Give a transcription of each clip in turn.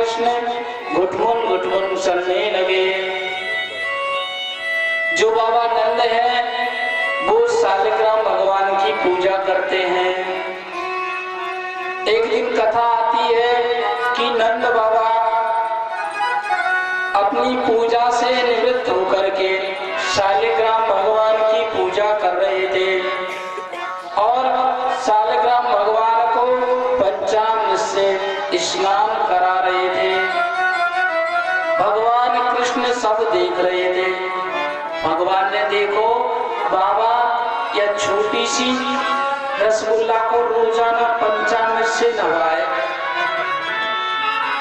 कृष्ण घुटमुन घुटमुन चलने लगे। जो बाबा नंद है वो शालिग्राम भगवान की पूजा करते हैं। एक दिन कथा आती है कि नंद बाबा अपनी पूजा से निवृत्त होकर के शालिग्राम भगवान की पूजा कर रहे थे और शालिग्राम भगवान को पंचामृत से स्नान करा रहे थे। भगवान कृष्ण सब देख रहे थे। भगवान ने देखो बाबा यह छोटी सी रसगुल्ला को रोजाना पंचामृत से नवाए,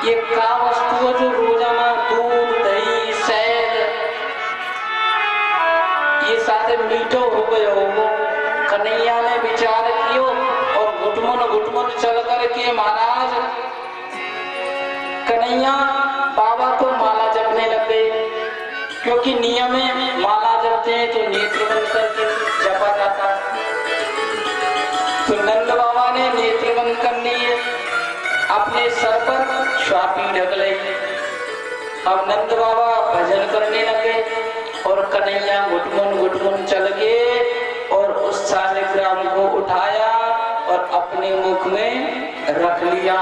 ये का वस्तु है जो रोजाना दूध दही शहद ये सारे मीठो हो गए हो। कन्हैया ने विचार कियो और घुटमुन चल करके महाराज कन्हैया बाबा तो माला जपने लग गए, क्योंकि नियम में माला जपते हैं तो नेत्र बंद करके जपा जाता। तो नंद बाबा ने नेत्र बंद कर लिए, अपने सर पर श्वापी ढक ली। अब नंद बाबा भजन करने लगे और कन्हैया घुटमुन चल गए और उस शालिग्राम को उठाया और अपने मुख में रख लिया।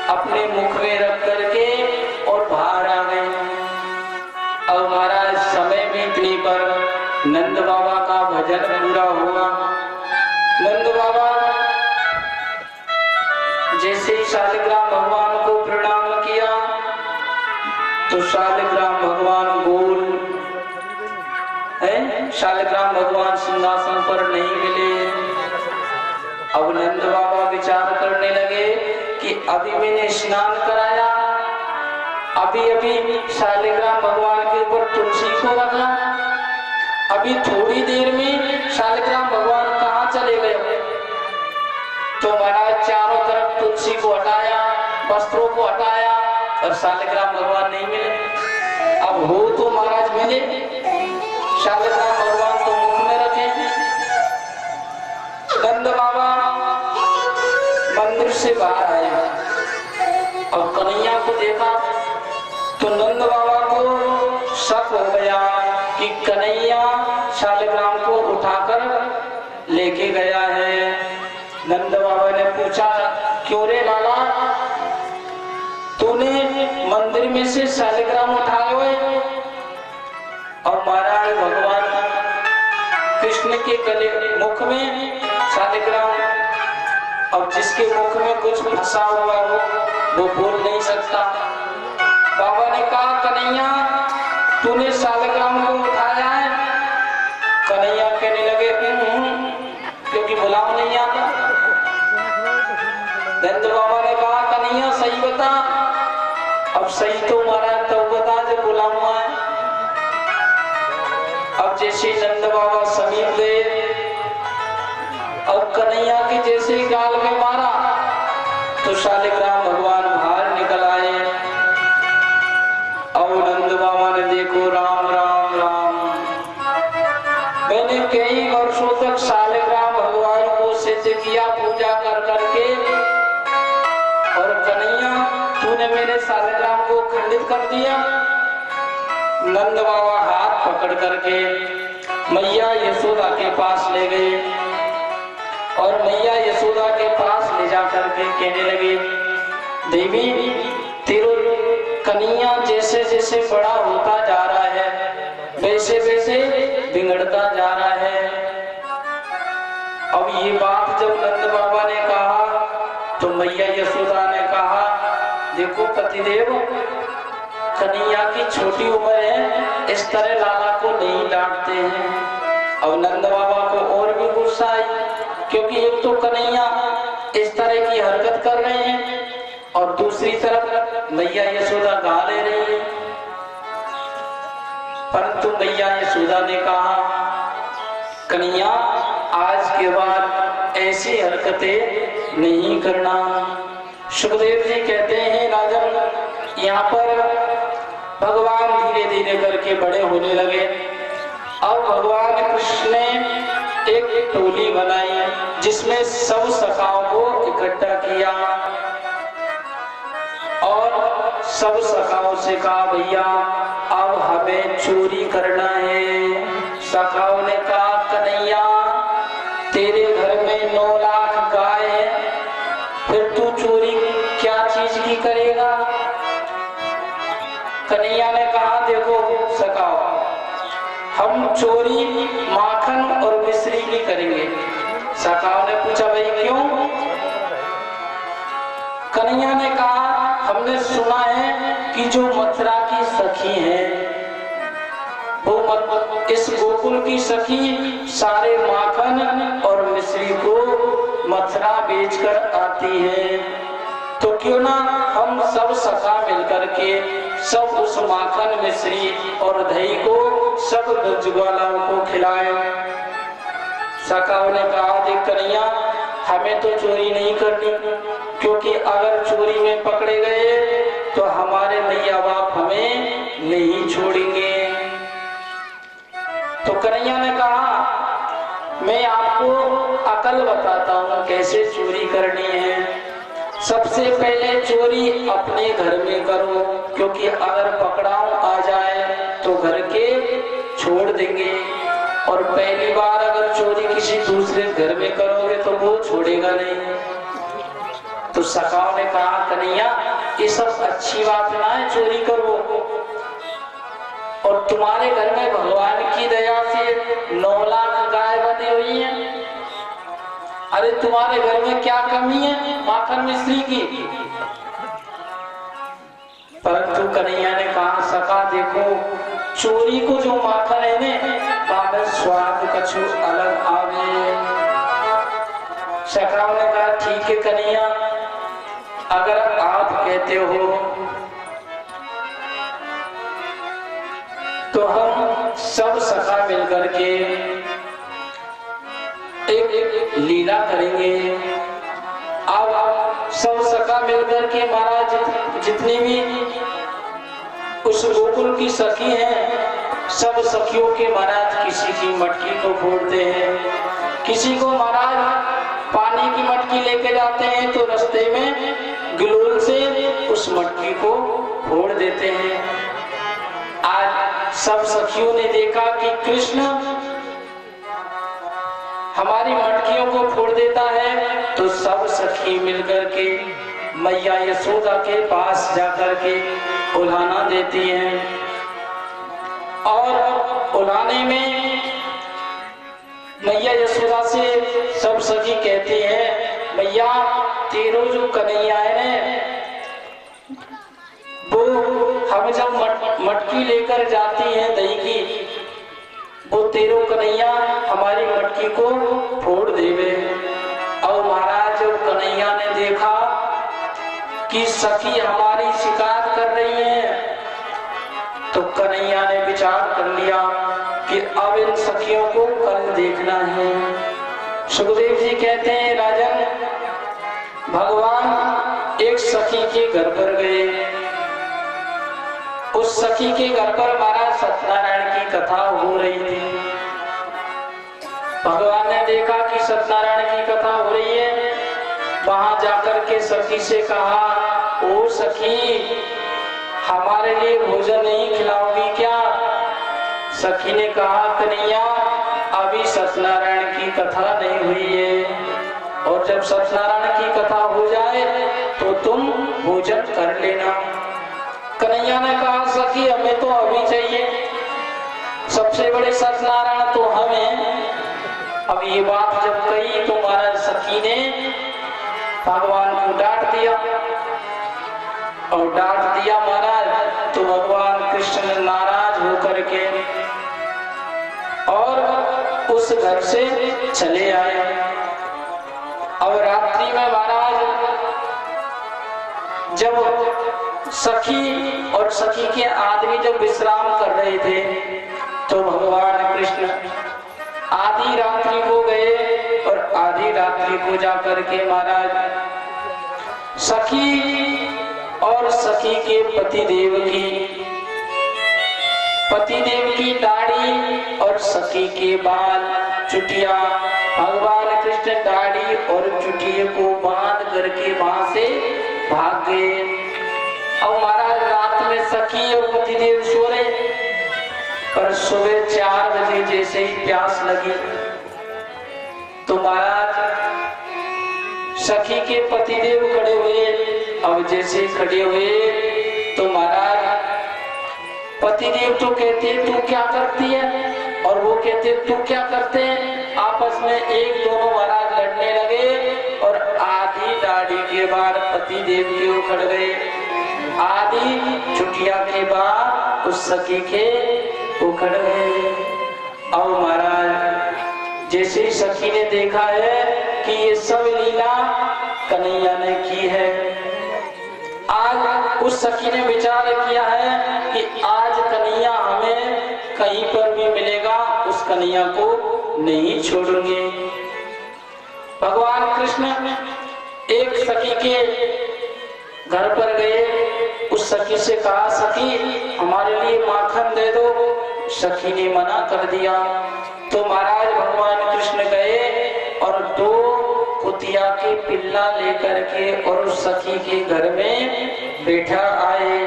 अपने मुख में रख करके और बाहर आ गए। अब महाराज समय बीतने पर नंद बाबा का भजन पूरा हुआ। नंद बाबा जैसे ही शालिग्राम भगवान को प्रणाम किया तो शालिग्राम भगवान गोल है, शालिग्राम भगवान सिंहासन पर नहीं मिले। अब नंद बाबा विचार करने लगे कि अभी मैंने स्नान कराया, अभी शालिग्राम भगवान के ऊपर तुलसी को रखा, अभी थोड़ी देर में शालिग्राम भगवान कहाँ चले गए। तो महाराज चारों तरफ तुलसी को हटाया, वस्त्रों को हटाया और शालिग्राम भगवान नहीं मिले। अब हो तो महाराज मिले, शालिग्राम भगवान तो मुख में रखे। नंद बाबा मंदिर से बाहर आए और कन्हैया को देखा तो नंद बाबा को शक हो गया कि कन्हैया शालिग्राम को उठाकर लेके गया है। नंद बाबा ने पूछा, क्यों रे लाला, तूने मंदिर में से शालिग्राम उठाए हुए? और महाराज भगवान कृष्ण के गले मुख में शालिग्राम, अब जिसके मुख में कुछ फंसा हुआ हो वो बोल नहीं सकता। बाबा ने कहा, कन्हैया तूने शालिग्राम को उठाया है? कन्हैया कहने लगे क्योंकि बुलाव नहीं आता। नंद बाबा ने कहा, कन्हैया सही बता। अब सही तो महाराज तो बता जब बुलाऊंगा। अब जैसे नंद बाबा समीप गए और कन्हैया के जैसे गाल में मारा तो शालिग्राम भगवान बाहर निकल आए। अब नंद बाबा ने देखो राम राम राम, मैंने कई वर्षों तक शालिग्राम भगवान को सिद्ध किया पूजा कर करके, और कन्हैया तूने मेरे शालिग्राम को खंडित कर दिया। नंद बाबा हाथ पकड़ करके मैया यशोदा के पास ले गए और मैया यशोदा के पास ले जा करके कहने लगे, देवी तेरो कन्हैया जैसे जैसे बड़ा होता जा रहा है वैसे वैसे बिगड़ता जा रहा है। अब ये बात जब नंद बाबा ने कहा तो मैया यशोदा ने कहा, देखो पतिदेव, कन्हैया की छोटी उम्र है, इस तरह लाला को नहीं डांटते हैं। अब नंद बाबा को और भी गुस्सा आई, क्योंकि एक तो कन्हैया इस तरह की हरकत कर रहे हैं और दूसरी तरफ मैया यशोदा गा ले रही है। परंतु मैया यशोदा ने कहा, कन्हैया आज के बाद ऐसी हरकतें नहीं करना। सुखदेव जी कहते हैं, राजन यहाँ पर भगवान धीरे धीरे करके बड़े होने लगे। अब भगवान कृष्ण ने एक टोली बनाई जिसमें सब सखाओं को इकट्ठा किया और सब सखाओं से कहा भैया अब हमें चोरी करना है। सखाओं ने कहा कन्हैया तेरे घर में 9 लाख गाय है, फिर तू चोरी क्या चीज की करेगा? कन्हैया ने कहा देखो सखाओ, हम चोरी माखन और मिश्री की करेंगे। सखाओं ने पूछा भाई क्यों? कन्हैया ने कहा हमने सुना है कि जो मथुरा की सखी है वो इस गोकुल की सखी सारे माखन और मिश्री को मथुरा बेचकर आती है, तो क्यों ना हम सब सखा मिलकर के सब उस माखन मिश्री और दही को सब जुगालाओं को खिलाएं। सखाओं ने कहा देख कन्हैया हमें तो चोरी नहीं करनी, क्योंकि अगर चोरी में पकड़े गए तो हमारे मैया बाप हमें नहीं छोड़ेंगे। तो कन्हैया ने कहा मैं आपको अकल बताता हूँ कैसे चोरी करनी है। सबसे पहले चोरी अपने घर में करो, क्योंकि अगर पकड़ाऊ आ जाए तो घर के छोड़ देंगे, और पहली बार अगर चोरी किसी दूसरे घर में करोगे तो वो छोड़ेगा नहीं। तो सखाओं ने कहा कन्हैया ये सब अच्छी बात ना है, चोरी करो, और तुम्हारे घर में भगवान की दया से 9 लाख गाय बंधी हुई है, अरे तुम्हारे घर में क्या कमी है माखन मिश्री की? परंतु कन्हैया ने कहा सखा देखो चोरी को जो माखन है ने बाबे स्वाद कछु अलग आवे। सखाओं ने कहा ठीक है कन्हैया अगर आप कहते हो तो हम सब सखा मिलकर के एक लीला करेंगे। अब सब सखा मिलकर के महाराज जितनी भी उस गोकुल की सखी हैं सब सखियों के महाराज किसी की मटकी को फोड़ते हैं, किसी को महाराज पानी की मटकी लेके जाते हैं तो रास्ते में गिलोल से उस मटकी को फोड़ देते हैं। आज सब सखियों ने देखा कि कृष्ण हमारी मटकियों को फोड़ देता है, तो सब सखी मिलकर के मैया यशोदा के पास जाकर के उल्हाना देती हैं, और उल्हाने में मैया यशोदा से सब सखी कहती हैं मैया तेरो जो कन्हैया है वो हम जब मटकी लेकर जाती हैं दही की, वो तेरो कन्हैया हमारी मटकी को फोड़ देवे। और महाराज जब कन्हैया ने देखा कि सखी हमारी शिकायत कर रही है, तो कन्हैया ने विचार कर लिया कि अब इन सखियों को कल देखना है। सुखदेव जी कहते हैं राजन भगवान एक सखी के घर पर गए, उस सखी के घर पर महाराज सत्यनारायण की कथा हो रही थी। भगवान ने देखा कि सत्यनारायण की कथा हो रही है, वहां जाकर के सखी से कहा ओ सखी हमारे लिए भोजन नहीं खिलाओगी क्या? सखी ने कहा कन्हैया अभी सत्यनारायण की कथा नहीं हुई है, और जब सत्यनारायण की कथा हो जाए तो तुम भोजन कर लेना। कन्हैया ने कहा सखी हमें तो अभी चाहिए, सबसे बड़े सत्यनारायण तो हमें। अब ये बात जब कही तो महाराज सखी ने भगवान को डांट दिया, और डांट दिया महाराज तो भगवान कृष्ण नाराज होकर के और उस घर से चले आए। अब रात्रि में महाराज जब सखी और सखी के आदमी जब विश्राम कर रहे थे तो भगवान कृष्ण आधी रात्रि को गए, और आधी रात्रि को जाकर के महाराज सखी और सखी के पतिदेव की दाढ़ी और सखी के बाल चुटिया, भगवान कृष्ण दाढ़ी और चुटिये को बांध करके वहां से भाग गए। अब महाराज सखी और पतिदेव सो रहे, पर सुबह 4 बजे जैसे ही प्यास लगी तो महाराज सखी के पतिदेव खड़े हुए। अब जैसे खड़े हुए तो महाराज पतिदेव तो कहते तू क्या करती है, और वो कहते तू क्या करते हैं। आपस में एक दोनों महाराज लड़ने लगे और आधी दाढ़ी के बाद पतिदेव के उखड़ गए, आधी छुट्टिया के बाद उस सखी के उखड़ गए। और महाराज जैसे ही सखी ने देखा है कि ये सब लीला कन्हैया ने की है, आज उस सखी ने विचार किया है कि आज कन्हैया हमें कहीं पर भी मिलेगा, उस कन्हैया को नहीं छोड़ेंगे। भगवान कृष्ण एक सखी के घर पर गए, उस सखी से कहा सखी हमारे लिए माखन दे दो। सखी ने मना कर दिया तो महाराज भगवान कृष्ण गए और 2 कुतिया के पिल्ला लेकर के और उस सखी के घर में बैठा आए।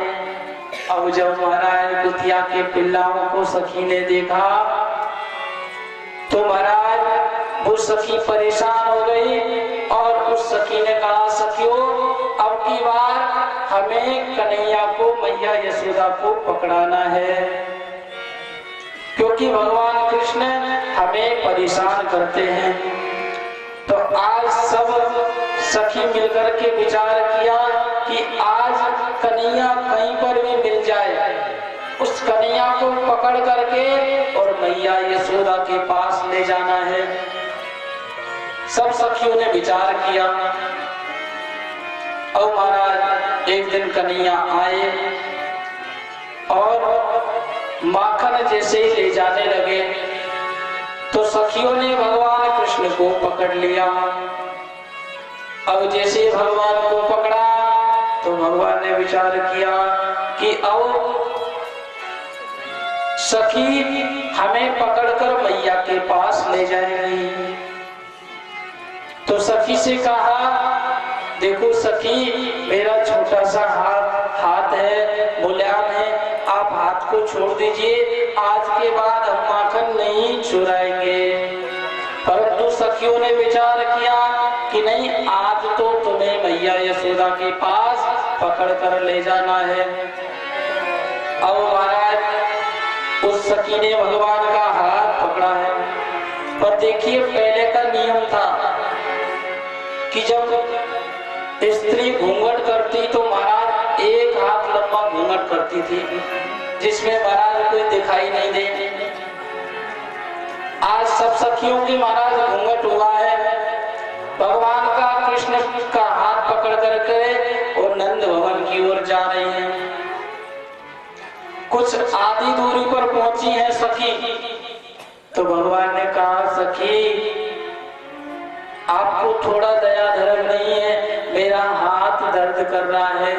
अब जब महाराज कुतिया के पिल्लाओं को सखी ने देखा तो महाराज वो सखी परेशान हो गई और उस सखी ने कहा सखियों अब की बार हमें कन्हैया को मैया यशोदा को पकड़ाना है, क्योंकि भगवान कृष्ण हमें परेशान करते हैं। तो आज सब सखी मिलकर के विचार किया कि आज कन्हैया कहीं पर भी मिल जाए, उस कन्हैया को पकड़ करके और मैया यशोदा के पास ले जाना है। सब सखियों ने विचार किया और महाराज एक दिन कन्हैया आए और माखन जैसे ही ले जाने लगे तो सखियों ने भगवान कृष्ण को पकड़ लिया। अब जैसे भगवान को पकड़ा तो भगवान ने विचार किया कि अब सखी हमें पकड़कर मैया के पास ले जाएगी। तो सखी से कहा देखो सखी मेरा छोटा सा हाथ है, मुलायम है, आप हाथ को छोड़ दीजिए, आज के बाद हम माखन नहीं चुराएंगे। परंतु सखियों ने विचार किया कि नहीं आज तो तुम्हें मैया यशोदा के पास पकड़ कर ले जाना है। अब महाराज उस सखी ने भगवान का हाथ पकड़ा है, पर देखिए पहले का नियम था कि जब स्त्री घूंघट करती तो महाराज एक हाथ लंबा घूंघट करती थी, जिसमें महाराज कोई दिखाई नहीं दे। आज सब सखियों की महाराज घूंघट हुआ है, भगवान का कृष्ण का हाथ पकड़ करके और नंद भवन की ओर जा रही हैं। कुछ आधी दूरी पर पहुंची है सखी तो भगवान ने कहा सखी आपको थोड़ा दया धर्म नहीं है, मेरा हाथ दर्द कर रहा है।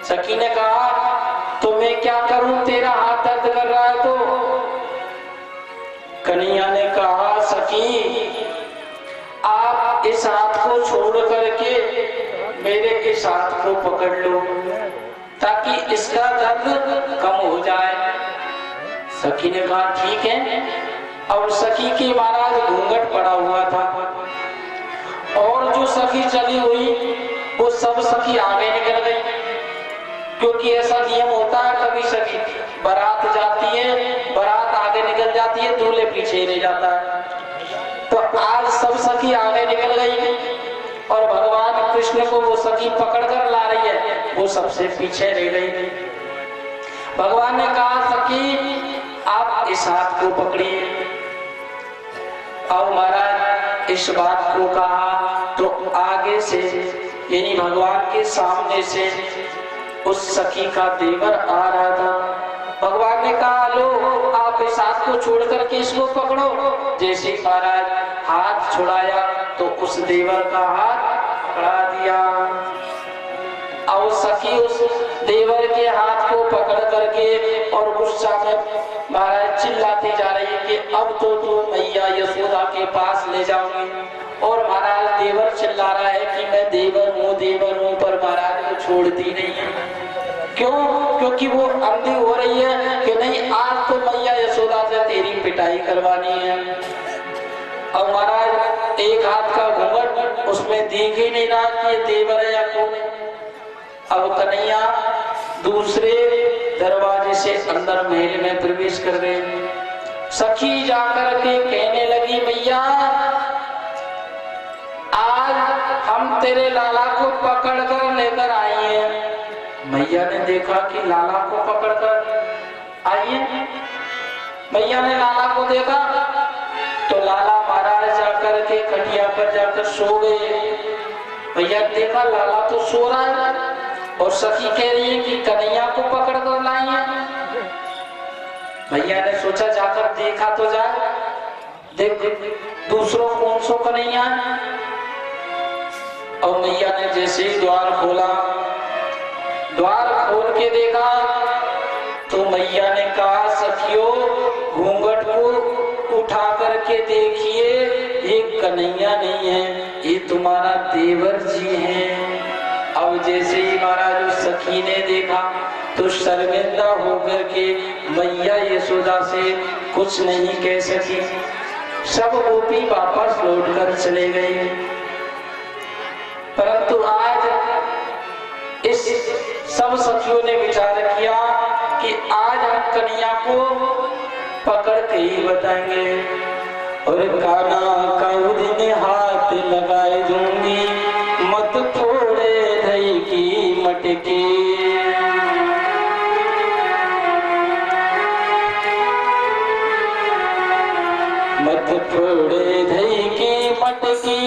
सखी ने कहा तो मैं क्या करूं, तेरा हाथ दर्द कर रहा है तो। कन्हैया ने कहा सखी आप इस हाथ को छोड़ करके मेरे इस हाथ को पकड़ लो ताकि इसका दर्द कम हो जाए। सखी ने कहा ठीक है। अब सखी के महाराज घूंघट पड़ा हुआ था और जो सखी चली हुई वो सब सखी आगे निकल गई, क्योंकि ऐसा नियम होता है कभी सखी बारात जाती है, बारात आगे निकल जाती है, दूल्हे पीछे रह जाता है। तो आज सब सखी आगे निकल गई और भगवान कृष्ण को वो सखी पकड़ कर ला रही है, वो सबसे पीछे रह गई। भगवान ने कहा सखी आप इस हाथ को पकड़िए। अब महाराज इस बात को कहा तो आगे से यानी भगवान के सामने से उस सखी का देवर आ रहा था। भगवान ने कहा लो आप इस हाथ को छोड़ करके इसको पकड़ो। जैसे महाराज हाथ छुड़ाया तो उस देवर का हाथ पकड़ा दिया। और सखी उस देवर के हाथ को पकड़ करके और गुस्सा में महाराज चिल्लाती जा रही है कि अब तो तू मैया यशोदा के पास ले जाऊंगी। और महाराज देवर चिल्ला रहा है कि मैं देवर हूँ पर महाराज को छोड़ती नहीं है, क्यों? क्योंकि वो अंधी हो रही है कि नहीं आज तो मैया यशोदा से तेरी पिटाई करवानी है। अब महाराज एक हाथ का घूंघट उसमें दिख ही नहीं रहा कि ये देवर है या कौन है। अब कन्हैया दूसरे दरवाजे से अंदर महल में प्रवेश कर गए। सखी जाकर के कहने लगी मैया आज हम तेरे लाला को पकड़ कर लेकर आए हैं। मैया ने देखा कि लाला को पकड़ कर आई है। मैया ने लाला को देखा तो लाला महाराज जाकर के खटिया पर जाकर सो गए। मैया ने देखा लाला तो सो रहा है और सखी कह रही है कि कन्हैया को पकड़ कर लाई है। भैया ने सोचा जाकर देखा तो जाए, देख दूसरों कौन सो कन्हैया। और मैया ने जैसे ही द्वार खोला, द्वार खोल के देखा तो मैया ने कहा सखियों घूंघट को उठा करके देखिए ये कन्हैया नहीं है ये तुम्हारा देवर जी है। अब जैसे ही महाराज उस सखी ने देखा तो शर्मिंदा होकर के मैया यशोदा से कुछ नहीं कह सकी। सब गोपी वापस लौटकर चले गए। परंतु आज इस सब सखियों ने विचार किया कि आज हम कन्हैया को पकड़ के ही बताएंगे और काना का हाथ लगाए दूंगी मत फोड़े दही की मटकी। मत फोड़े दही की मटकी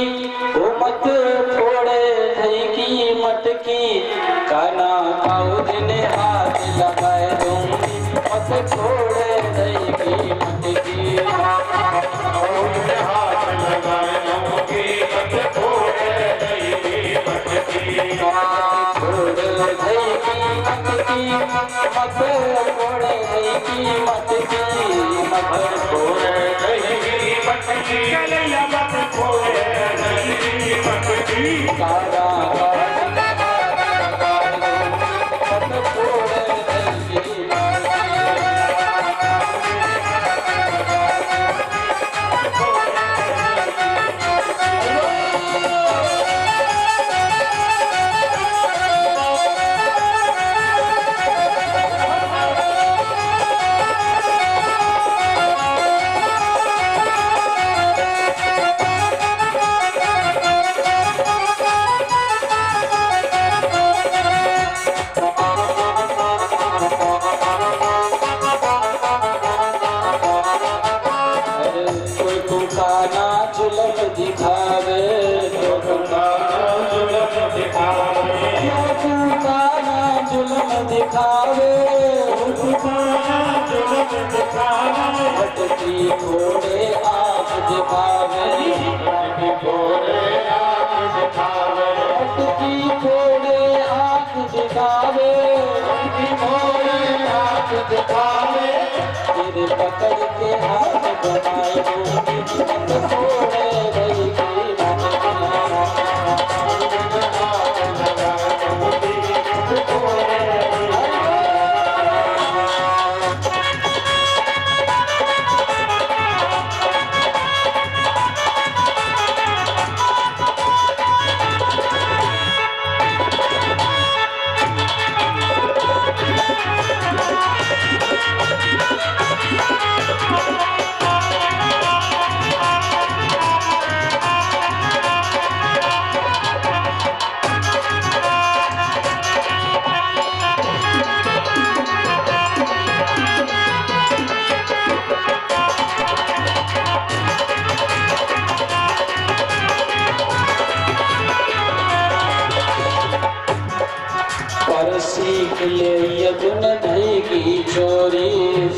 ओ मत फोड़े दही की मटकी काना काउद ने हाथ लगाए दूंगी मत फोड़े दही की मटकी। हाथ लगाए दूंगी मत फोड़े दही की मटकी। फोड़े दही की मटकी मत फोड़े दही की मटकी मत फोड़े दही की मटकी मत फोड़े दही की मटकी। कारा मत फोड़े दही की मटकी फोड़े आँख दिखावे मटकी फोड़े आँख दिखावे मटकी फोड़े आँख दिखावे मटकी फोड़े आँख दिखावे तेरे पकड़ के हाथ बनाए दूंगी मत फोड़े दही की मटकी। सीख ले यदुन दही की चोरी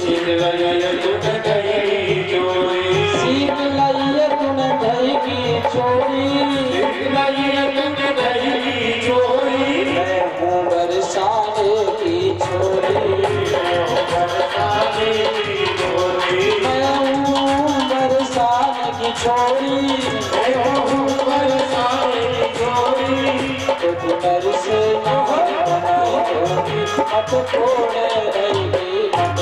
सीख ले यदुन दही की चोरी सीख ले यदुन दही की चोरी सीख ले यदुन दही की चोरी। मैं हूँ बरसाने की छोरी मैं हूँ बरसाने की छोरी मैं हूँ बरसाने की छोरी मैं हूँ बरसाने की छोरी। तो तुम्हारे से मत छोड़े रही मत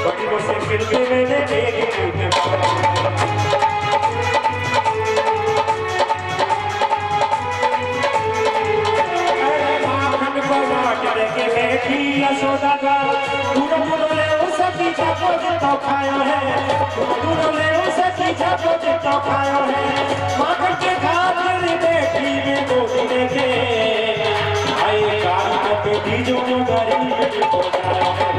बड़ी से फिर भी मैंने तेरी बैठी यशोदा का दूर ले सखी छापो तो खायो है दूर ले सखी छापो तो खायो है माखन के खातिर बैठी में बोलने के आए काल को बेटी जो गरीब को जाए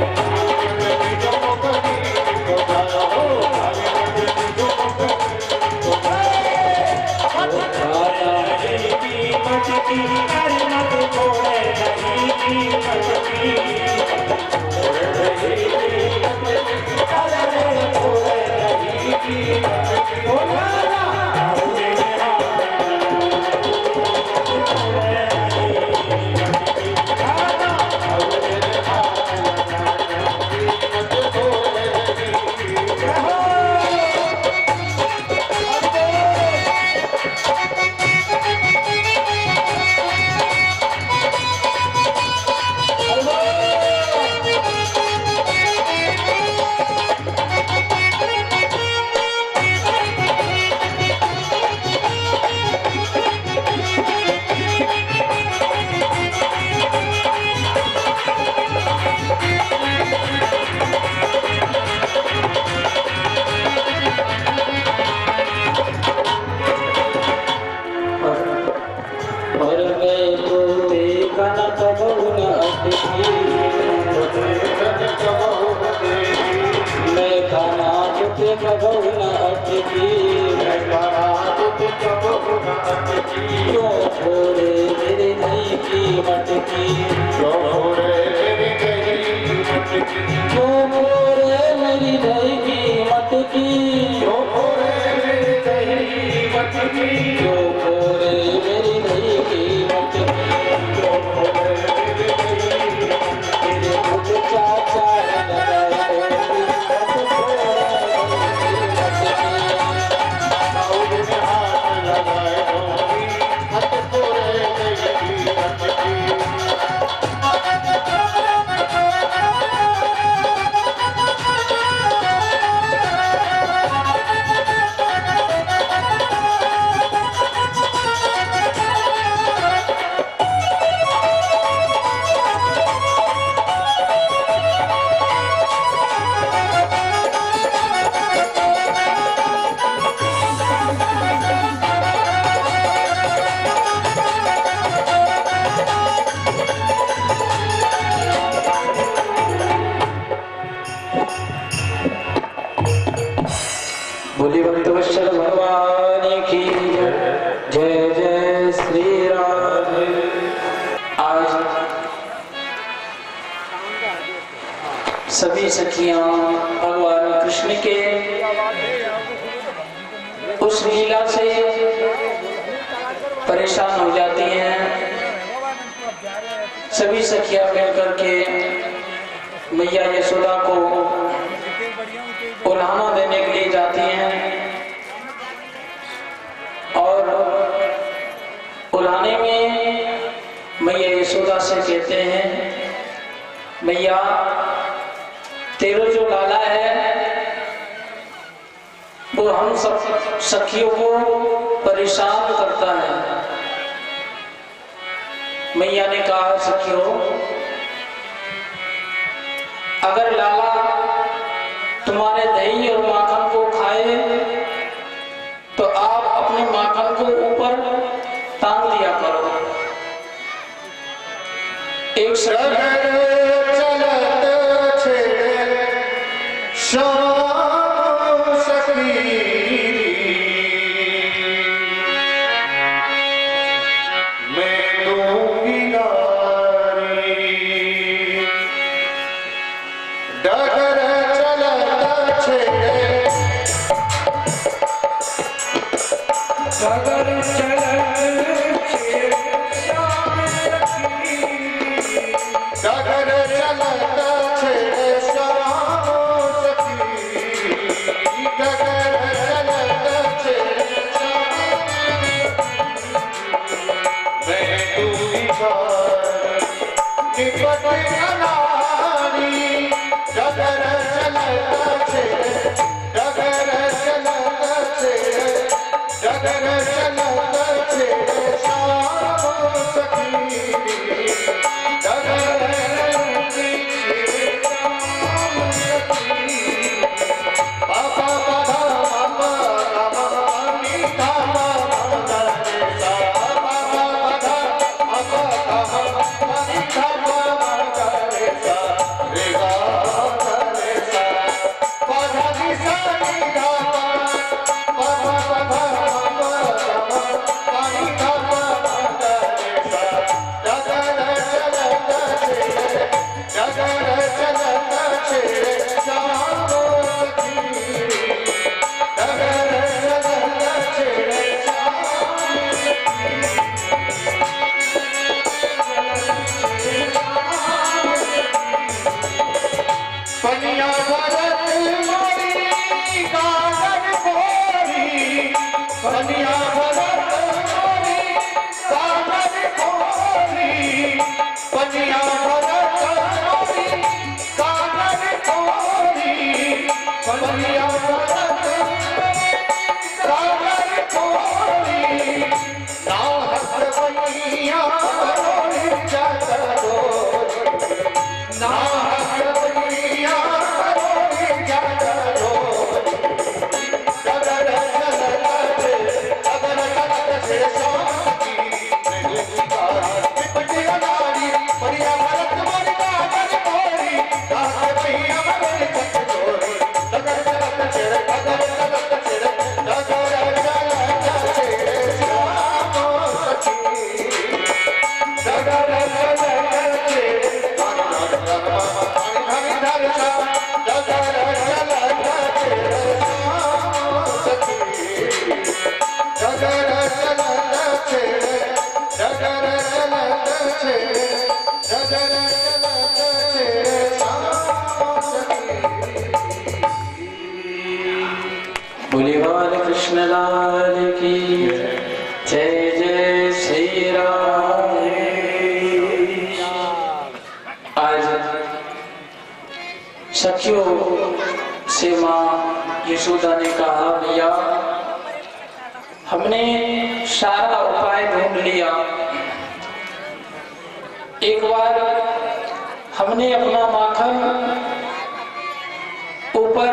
क्यों छोड़े मेरी नहीं की मटकी क्यों छोड़े मेरी नहीं की मटकी क्यों छोड़े मेरी नहीं की मटकी क्यों छोड़े मेरी नहीं की मटकी क्यों छोड़े मेरी नहीं की मटकी क्यों छोड़े मेरी नहीं की तेरे खुद चाचा बोली भक्तवत्सल भगवान की जय जय श्री राम। आज सभी सखियां भगवान कृष्ण के उस लीला से परेशान हो जाती हैं। सभी सखियां मिलकर के मैया यशोदा को उल्हाना देने के लिए जाती हैं और उल्हाने में मैया यशोदा से कहते हैं, मैया तेरा जो लाला है वो हम सब सखियों को परेशान करता है। मैया ने कहा सखियों, अगर लाला तुम्हारे दही और माखन को खाए तो आप अपने माखन को ऊपर टांग दिया करो। एक बोले बाल कृष्ण लाल की जय जय श्री राम। आज सखियों से मां यशोदा ने कहा, भैया हमने सारा उपाय ढूंढ लिया, एक बार हमने अपना माखन ऊपर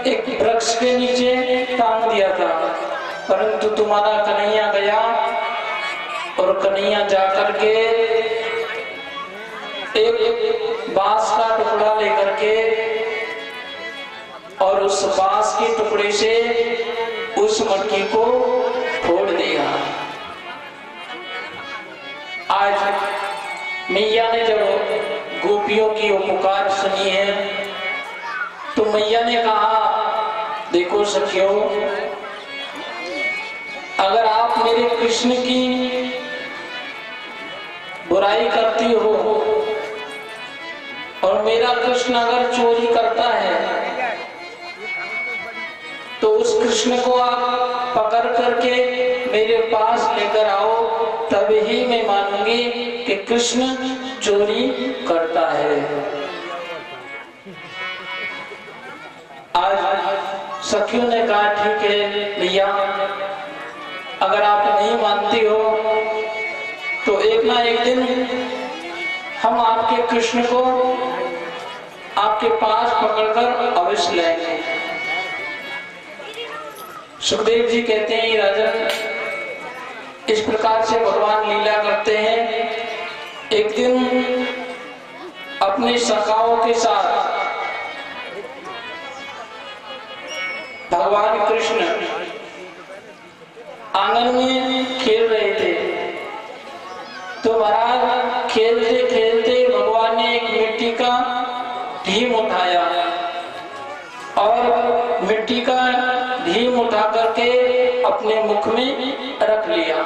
एक वृक्ष के नीचे टांग दिया था, परंतु तुम्हारा कन्हैया गया और कन्हैया जाकर के एक बांस का टुकड़ा लेकर के और उस बांस के टुकड़े से उस मटकी को फोड़ दिया। आज मैया ने जब गोपियों की उपकार सुनी है तो मैया ने कहा, देखो सखियों, अगर आप मेरे कृष्ण की बुराई करती हो और मेरा कृष्ण अगर चोरी करता है तो उस कृष्ण को आप पकड़ करके मेरे पास लेकर आओ, तब ही मैं मानूंगी कि कृष्ण चोरी करता है। आज सखियों ने कहा, ठीक है भैया, अगर आप नहीं मानती हो तो देखना एक दिन हम आपके कृष्ण को आपके पास पकड़कर अवश्य लाएंगे। सुखदेव जी कहते हैं राजन, इस प्रकार से भगवान लीला करते हैं। एक दिन अपने सखाओं के साथ भगवान कृष्ण आंगन में खेल रहे थे। तो महाराज खेलते खेलते भगवान ने एक मिट्टी का ढीम उठाया और मिट्टी का ढीम उठा करके अपने मुख में रख लिया।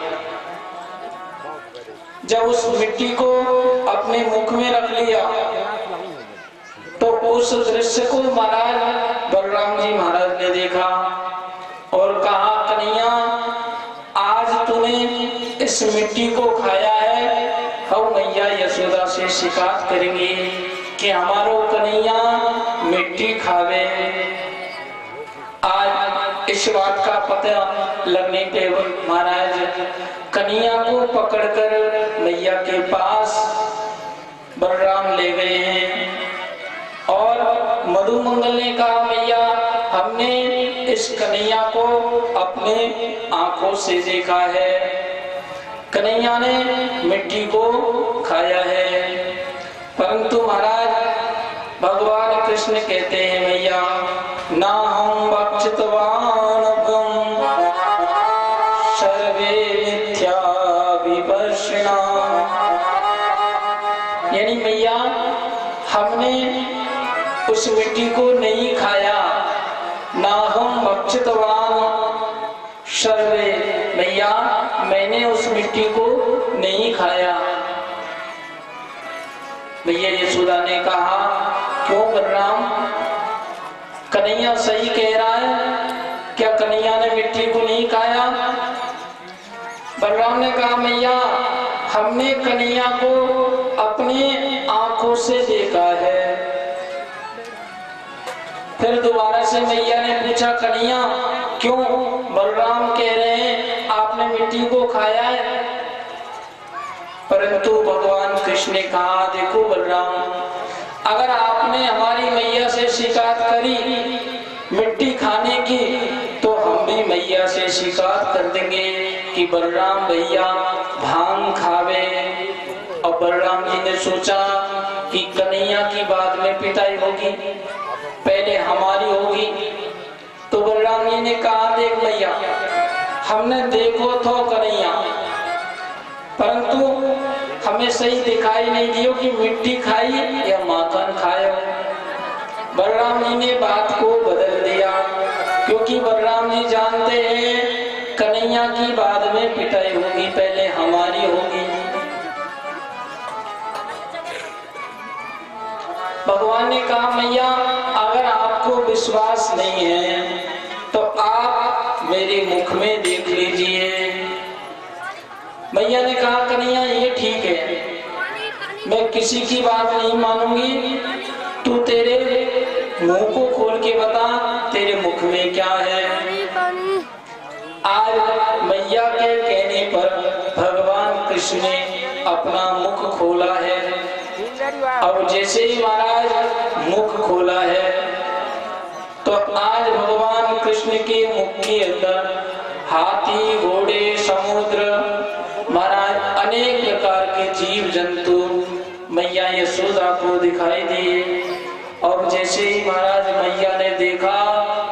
जब उस मिट्टी को अपने मुख में रख लिया तो उस दृश्य को महाराज बलराम जी महाराज ने देखा और कहा, कन्हैया आज तूने इस मिट्टी को खाया है, हम मैया यशोदा से शिकायत करेंगे कि हमारो कन्हैया मिट्टी खावे। आज इस बात का पता लगने पे महाराज कन्हैया को पकड़कर मैया के पास बलराम ले गए हैं और मधु मंगल ने कहा, मैया हमने इस कन्हैया को अपने आंखों से देखा है, कन्हैया ने मिट्टी को खाया है। परंतु महाराज भगवान कृष्ण कहते हैं, मैया ना हम भक्षितवान सर्वे मिथ्या विपश्यना, यानी मैया हमने उस मिट्टी को नहीं खाया, ना हम भक्षितवान सर्वे, मैया मैंने उस मिट्टी को नहीं खाया। मैया यशोदा ने कहा, क्यों बलराम, कन्हैया सही कह रहा है, क्या कन्हैया ने मिट्टी को नहीं खाया? बलराम ने कहा, मैया हमने कन्हैया को अपने आंखों से देखा है। फिर दोबारा से मैया ने पूछा, कन्हैया क्यों बलराम कह रहे हैं आपने मिट्टी को खाया है? परंतु भगवान कृष्ण ने कहा, देखो बलराम, अगर आपने हमारी मैया से शिकायत करी मिट्टी खाने की तो हम भी मैया से शिकायत कर देंगे कि बलराम भैया भांग खावे। और बलराम जी ने सोचा कि कन्हैया की बाद में पिटाई होगी, पहले हमारी होगी। तो बलराम जी ने कहा, देख मैया हमने देखो तो कन्हैया, परंतु हमें सही दिखाई नहीं दियो कि मिट्टी खाई या माखन खाया। बलराम जी ने बात को बदल दिया, क्योंकि बलराम जी जानते हैं कन्हैया की बाद में पिटाई होगी, पहले हमारी होगी। भगवान ने कहा, मैया अगर आपको विश्वास नहीं है तो आप मेरे मुख में देख लीजिए। मैया ने कहा, कन्हैया ये ठीक है, मैं किसी की बात नहीं मानूंगी, तू तेरे मुंह को खोल के बता तेरे मुख में क्या है। आज मैया के कहने पर भगवान कृष्ण ने अपना मुख खोला है। अब जैसे ही महाराज मुख खोला है तो आज भगवान कृष्ण के मुख के अंदर हाथी, घोड़े, समुद्र, महाराज अनेक प्रकार के जीव जंतु मैया यशोदा को दिखाई दिए। और जैसे ही महाराज मैया ने देखा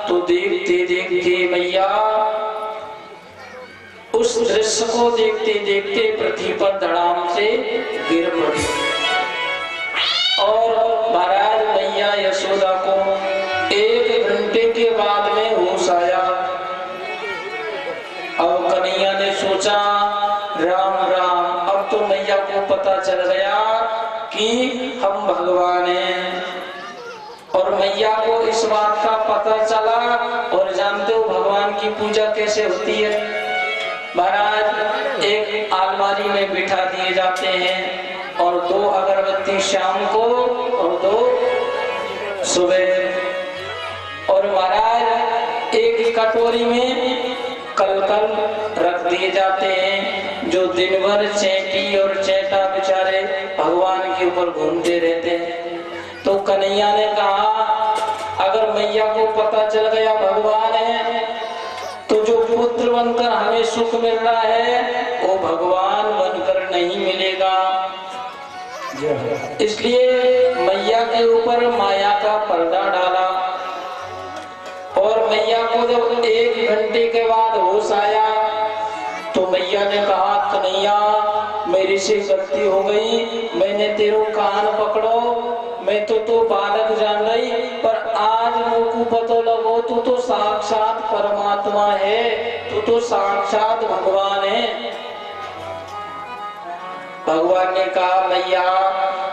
तो देखते देखते मैया उस दृश्य को देखते देखते पृथ्वी पर धड़ाम से गिर पड़ी। और महाराज मैया यशोदा को 1 घंटे के बाद में होश आया। अब कन्हैया ने सोचा, राम राम, अब तो मैया को पता चल गया कि हम भगवान हैं। और मैया को इस बात का पता चला। और जानते हो भगवान की पूजा कैसे होती है? महाराज एक अलमारी में बिठा दिए जाते हैं और 2 अगरबत्ती शाम को और 2 सुबह। और महाराज एक कटोरी में कलकल रख दिए जाते हैं जो जो दिन भर चेटी और चेटा बेचारे भगवान के ऊपर घूमते रहते हैं। तो कन्हैया ने कहा अगर मैया को पता चल गया भगवान है तो जो पुत्र बनकर हमें सुख मिल रहा है वो भगवान बनकर नहीं मिलेगा। इसलिए मैया के ऊपर माया का पर्दा डाला और मैया को जब 1 घंटे के बाद होश आया तो मैया ने कहा कन्हैया मेरे से गलती हो गई, मैंने तेरो कान पकड़ो, मैं तो बालक जान रही पर आज मुझको पता लगो तू तो साक्षात परमात्मा है, तू तो साक्षात भगवान है। भगवान ने कहा मैया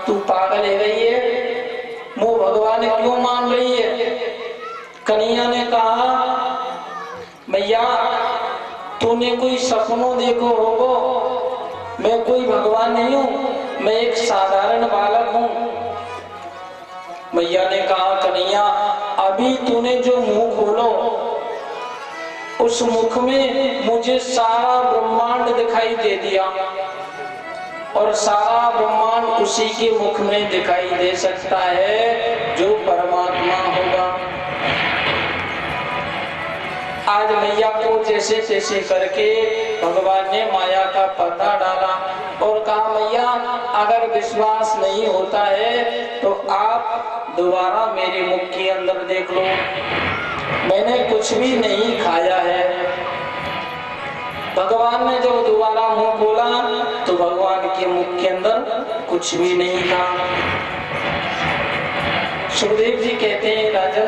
तू पागल है रही है, वो भगवान क्यों मान रही है? कन्हैया ने कहा मैया तूने कोई सपनों देखो होगो, मैं कोई भगवान नहीं हूँ, मैं एक साधारण बालक हूँ। मैया ने कहा कन्हैया अभी तूने जो मुंह खोलो उस मुख में मुझे सारा ब्रह्मांड दिखाई दे दिया और सारा ब्रह्मांड उसी के मुख में दिखाई दे सकता है जो परमात्मा होगा। आज मैया को जैसे तैसे करके भगवान ने माया का पर्दा डाला और कहा मैया अगर विश्वास नहीं होता है तो आप दोबारा मेरे मुख के अंदर देख लो, मैंने कुछ भी नहीं खाया है। भगवान ने जब दोबारा मुंह खोला तो भगवान के मुख के अंदर कुछ भी नहीं था। सुखदेव जी कहते हैं राजन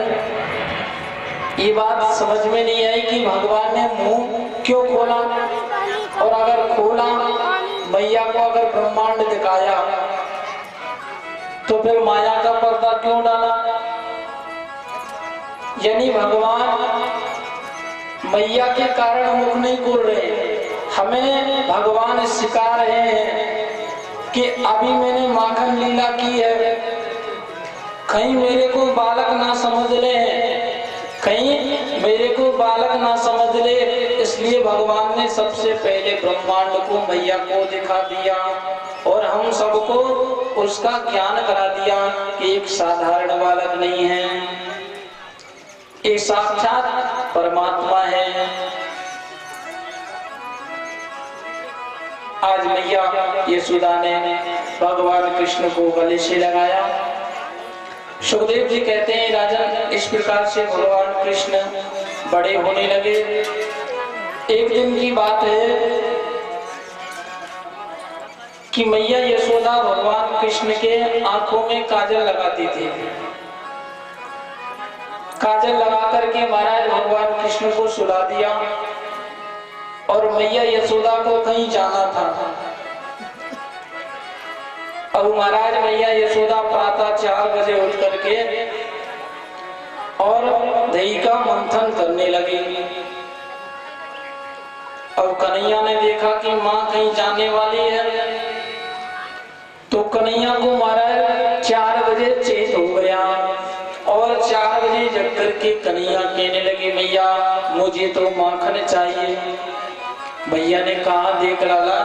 ये बात समझ में नहीं आई कि भगवान ने मुंह क्यों खोला और अगर खोला मैया को अगर ब्रह्मांड दिखाया तो फिर माया का पर्दा क्यों डाला? यानी भगवान मैया के कारण मुख नहीं खोल रहे, हमें भगवान सिखा रहे हैं कि अभी मैंने माखन लीला की है, कहीं मेरे को बालक ना समझ ले, कहीं मेरे को बालक ना समझ ले, इसलिए भगवान ने सबसे पहले ब्रह्मांड को मैया को दिखा दिया और हम सबको उसका ज्ञान करा दिया कि एक साधारण बालक नहीं है, एक साक्षात परमात्मा है। आज मैया यशोदा ने भगवान कृष्ण को गले से लगाया। सुखदेव जी कहते हैं राजन इस प्रकार से भगवान कृष्ण बड़े होने लगे। एक दिन की बात है कि मैया यशोदा भगवान कृष्ण के आंखों में काजल लगाती थी। काजल लगा करके महाराज भगवान कृष्ण को सुला दिया और मैया यशोदा को कहीं जाना था। अब महाराज मैया यशोदा प्रातः 4 बजे उठ करके और दही का मंथन करने लगी। अब कन्हैया ने देखा कि माँ कहीं जाने वाली है तो कन्हैया को महाराज 4 बजे चेत हो गया और 4 बजे जग करके कन्हैया कहने लगे मैया मुझे तो माखन चाहिए। मैया ने कहा देख लाला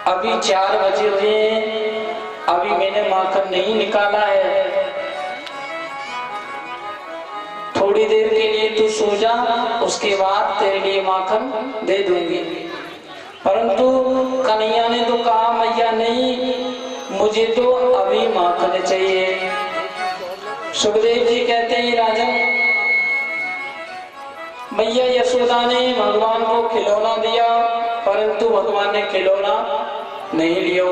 अभी 4 बजे हुए, अभी मैंने माखन नहीं निकाला है, थोड़ी देर के लिए तू सो जा, उसके बाद तेरे लिए माखन दे दूंगी। परंतु कन्हैया ने तो कहा मैया नहीं, मुझे तो अभी माखन चाहिए। सुखदेव जी कहते हैं राजन मैया यशोदा ने भगवान को खिलौना दिया परंतु भगवान ने खिलौना नहीं लिया।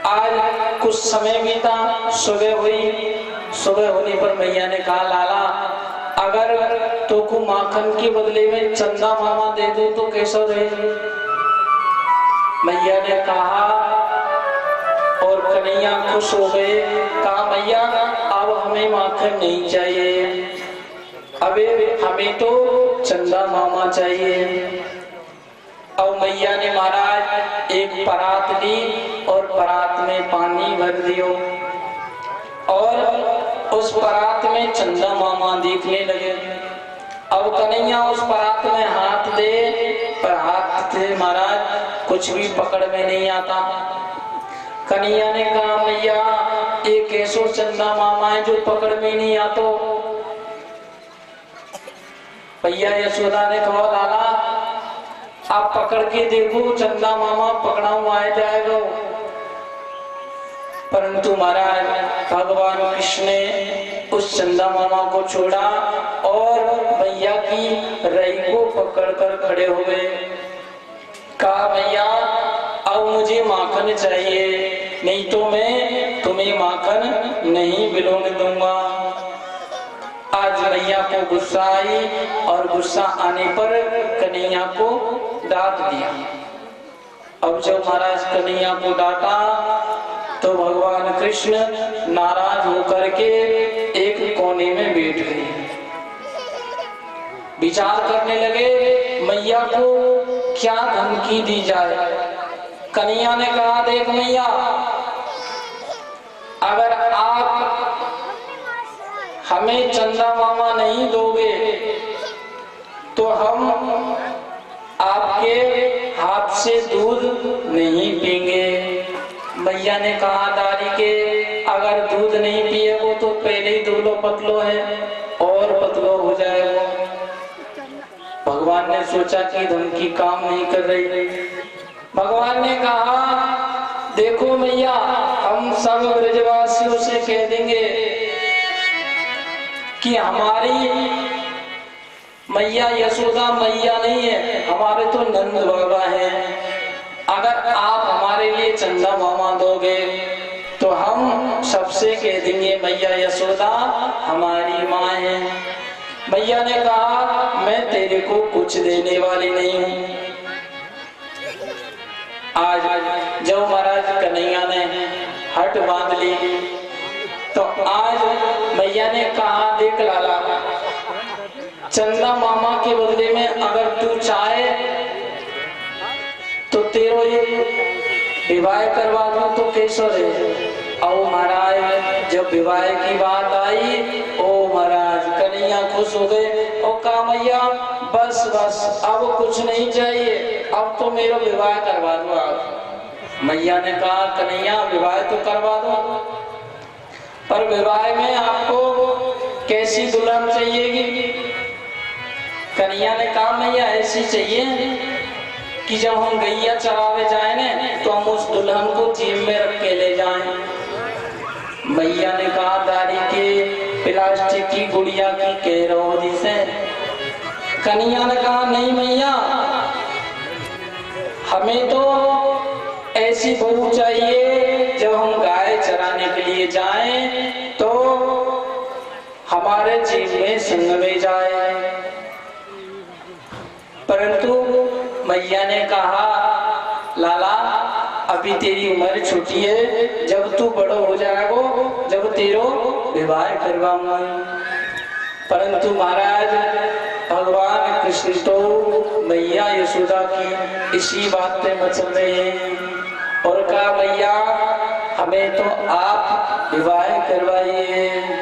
आज कुछ समय बीता, सुबह हुई, सुबह होने पर मैया ने कहा लाला अगर तो को माखन के बदले में चंदा मामा दे दो तो कैसा रहे? मैया ने कहा और कन्हैया खुश हो गए, कहा मैया अब हमें माखन नहीं चाहिए, अबे हमें तो चंदा मामा चाहिए। अब मैया ने महाराज एक परात ली और परात में पानी भर दियो और उस परात में चंदा मामा दिखने लगे। अब कन्हैया उस परात में हाथ दे, पर हाथ से महाराज कुछ भी पकड़ में नहीं आता। कन्हैया ने कहा मैया एक ऐसो चंदा मामा है जो पकड़ में नहीं आतो। भैया यशोदा ने कहा लाला आप पकड़ के देखो, चंदा मामा पकड़ा हुआ आ जाएगा। परंतु महाराज भगवान कृष्ण ने उस चंदा मामा को छोड़ा और भैया की रई को पकड़कर खड़े हो गए। कहा भैया अब मुझे माखन चाहिए, नहीं तो मैं तुम्हें माखन नहीं बिलोने दूंगा। आज भैया को गुस्सा आई और गुस्सा आने पर कन्हैया को डांट दिया। अब जब महाराज कन्हैया को डांटा तो भगवान कृष्ण नाराज होकर के एक कोने में बैठ गए। विचार करने लगे मैया को क्या धमकी दी जाए। कन्हैया ने कहा देख मैया अगर आप हमें चंदा मामा नहीं दोगे तो हम आपके हाथ से दूध नहीं पीएंगे। मैया ने कहा दारी के अगर दूध नहीं पिएगो तो पहले ही दुबलो पतलो है और पतलो हो जाएगा। भगवान ने सोचा कि धमकी काम नहीं कर रही। भगवान ने कहा देखो मैया हम सब ब्रजवासियों से कह देंगे कि हमारी मैया यशोदा मैया नहीं है, हमारे तो नंद बाबा हैं। अगर आप हमारे लिए चंदा मामा दोगे तो हम सबसे कह देंगे मैया यशोदा हमारी माँ है। मैया ने कहा मैं तेरे को कुछ देने वाली नहीं हूँ। आज जब महाराज कन्हैया ने हट बांध ली तो आज मैया ने कहा देख लाला चंदा मामा के बदले में अगर तू चाहे तो तेरो ये विवाह करवा दूं तो कैसे रहे। और महाराज जब विवाह की बात आई ओ महाराज कन्हैया खुश हो गए और कहा मैया बस बस अब कुछ नहीं चाहिए, अब तो मेरा विवाह करवा दो आप। मैया ने कहा कन्हैया विवाह तो करवा दो पर विवाह में आपको कैसी दुल्हन चाहिएगी। कन्हैया ने कहा मैया ऐसी चाहिए कि जब हम गैया चरावे जाए ना तो हम उस दुल्हन को जेब में रख के ले जाएं। मैया ने कहा दारी के प्लास्टिक की गुड़िया की कह रहो से। कन्हैया ने कहा नहीं मैया हमें तो ऐसी बहू चाहिए जब हम गाय चराने के लिए जाएं तो हमारे जेब में संग में जाए। परंतु मैया ने कहा लाला अभी तेरी उम्र छोटी है, जब तू बड़ो हो जाएगो जब तेरो विवाह करवाऊंगा। परंतु महाराज भगवान कृष्ण तो मैया यशोदा की इसी बात पे मचल रहे हैं और कहा मैया हमें तो आप विवाह करवाइए।